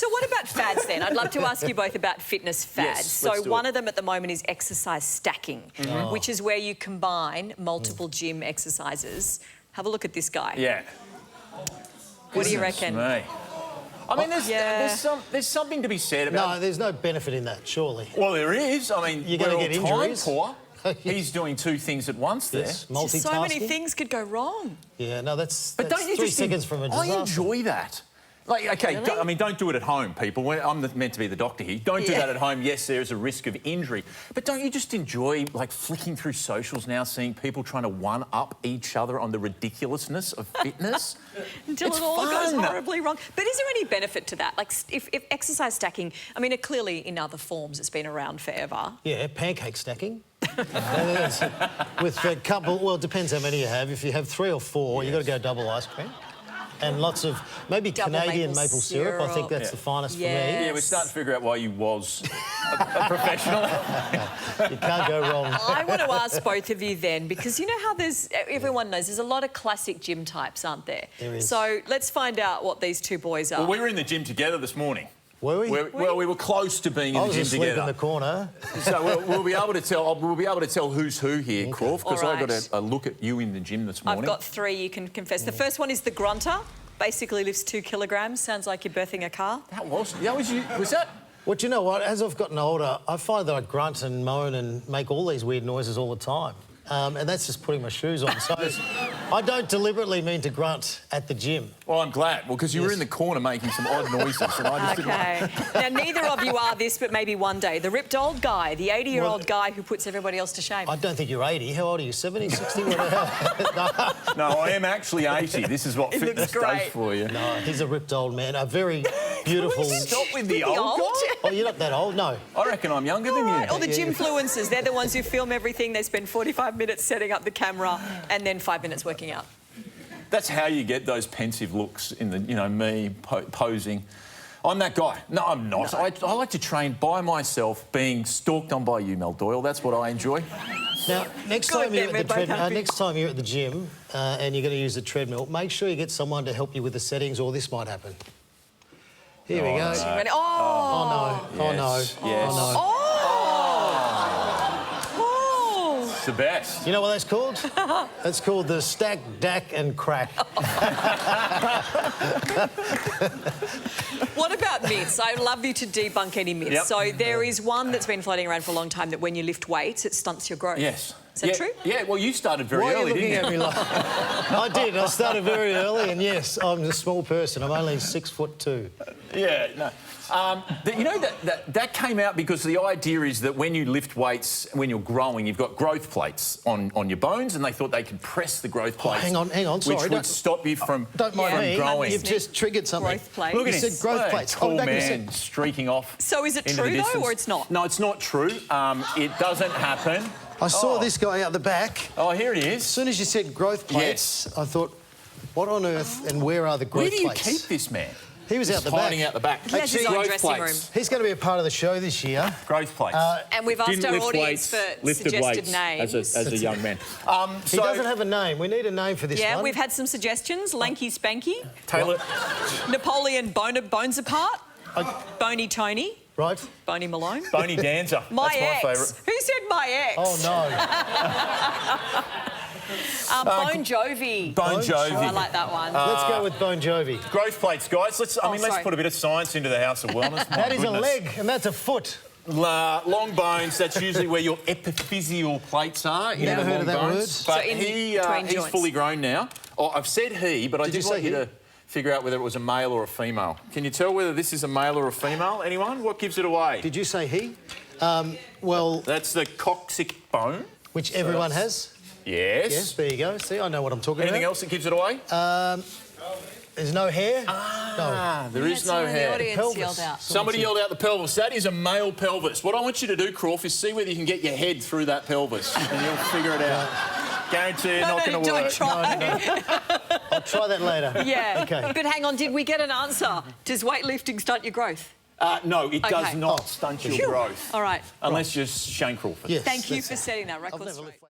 So what about fads then? I'd love to ask you both about fitness fads. Yes, so one of them at the moment is exercise stacking, which is where you combine multiple gym exercises. Have a look at this guy. Yeah. What do you reckon? Me. I mean, there's something to be said about... No, there's no benefit in that, surely. Well, there is. I mean, You're going to get injuries. Poor. He's doing two things at once there. Yes, multitasking. So many things could go wrong. Yeah, no, that's But don't you 3 just seconds from a disaster. I enjoy that. Like, OK, Really? I mean, don't do it at home, people. I'm meant to be the doctor here. Don't do that at home. Yes, there's a risk of injury. But don't you just enjoy, like, flicking through socials now, seeing people trying to one-up each other on the ridiculousness of fitness? Until it's it all fun. goes horribly wrong. But is there any benefit to that? Like, if exercise stacking, I mean, clearly in other forms it's been around forever. Yeah, pancake stacking. With a couple, well, it depends how many you have. If you have 3 or 4, you've got to go double ice cream. And lots of, maybe Double Canadian maple syrup. I think that's the finest for me. Yeah, we're starting to figure out why you was a professional. You can't go wrong. I want to ask both of you then, because you know how everyone knows there's a lot of classic gym types, aren't there? There is. So let's find out what these two boys are. Well, we were in the gym together this morning. Were we? Well, we were close to being in the gym asleep together. in the corner. So we'll be able to tell. We'll be able to tell who's who here, okay. Crawford, because All I got right. a look at you in the gym this morning. I've got 3 you can confess. The first one is the grunter. Basically lifts 2 kilograms. Sounds like you're birthing a car. That was you. Was that? Well, do you know what? As I've gotten older, I find that I grunt and moan and make all these weird noises all the time. And that's just putting my shoes on. So I don't deliberately mean to grunt at the gym. Well, I'm glad. Well, because you were in the corner making some odd noises and I just Okay. Now, neither of you are this, but maybe one day. The ripped old guy, the 80-year-old guy who puts everybody else to shame. I don't think you're 80. How old are you? 70, 60? Whatever. No, I am actually 80. This is what fitness does for you. No, he's a ripped old man. A very beautiful... Stop with the old guy. Oh, you're not that old? No. I reckon I'm younger than you. Or the Gymfluencers. They're the ones who film everything. They spend 45 minutes setting up the camera and then 5 minutes working out. That's how you get those pensive looks in the, you know, me posing. I'm that guy. No, I'm not. No. I like to train by myself, being stalked on by you, Mel Doyle. That's what I enjoy. Now, next time you're at the gym and you're going to use the treadmill, make sure you get someone to help you with the settings, or this might happen. Here we go. No. Oh, no. Yes. Oh, no. Yes. Oh, no. It's the best. You know what that's called? That's called the stack, dack and crack. What about myths? I'd love you to debunk any myths. Yep. So there is one that's been floating around for a long time, that when you lift weights, it stunts your growth. Yes. Is that true? Yeah, well, you started very Why early, are you looking didn't you? at me like... I did. I started very early, and yes, I'm a small person. I'm only 6'2". Yeah, no. You know, that came out because the idea is that when you lift weights, when you're growing, you've got growth plates on your bones, and they thought they could press the growth plates. Hang on, sorry. Which would stop you from growing. You've just triggered something. Growth plate. Look at You him. said growth plates. Tall man streaking off. So is it into true, the though, distance. or it's not? No, it's not true. It doesn't happen. I saw this guy out the back. Oh, here he As is. soon as you said growth plates, I thought, what on earth and where are the growth Where do you plates? keep this man? He was out the back. hiding out the back. He has his own Growth dressing room. plates. He's going to be a part of the show this year. Growth plates. And we've asked our audience for suggested names. As a young man. He doesn't have a name. We need a name for this one. Yeah, we've had some suggestions. Lanky Spanky. Taylor. Napoleon Bones Apart. Boney Tony. Right. Boney Malone. Boney Dancer. My That's ex. my favourite. Who said my ex? Oh, no. Bon Jovi. Bon Jovi. Oh, I like that one. Let's go with Bon Jovi. Growth plates, guys. Let's sorry. put a bit of science into the House of Wellness. That is a leg, and that's a foot. Long bones, that's usually where your epiphyseal plates are. You Never know, heard of that long word. bones. But So he's joints. fully grown now. Oh, I've said he, but I Did you did say want you he? to figure out whether it was a male or a female. Can you tell whether this is a male or a female? Anyone? What gives it away? Did you say he? Well... That's the coccyx bone. Which everyone has? Yes. Yes, there you go. See, I know what I'm talking Anything about. else that gives it away? There's no hair? There is no hair. The audience Pelvis. yelled out. Somebody yelled out the pelvis. That is a male pelvis. What I want you to do, Crawford, is see whether you can get your head through that pelvis, and you'll figure it out. Guarantee you're not going to work. Don't try. No. I'll try that later. Yeah. Okay. But hang on, did we get an answer? Does weightlifting stunt your growth? No, it does Okay. not stunt your growth. All right. Unless you're Shane Crawford. Yes, Thank you that's for it. setting that record I've never straight. lifted-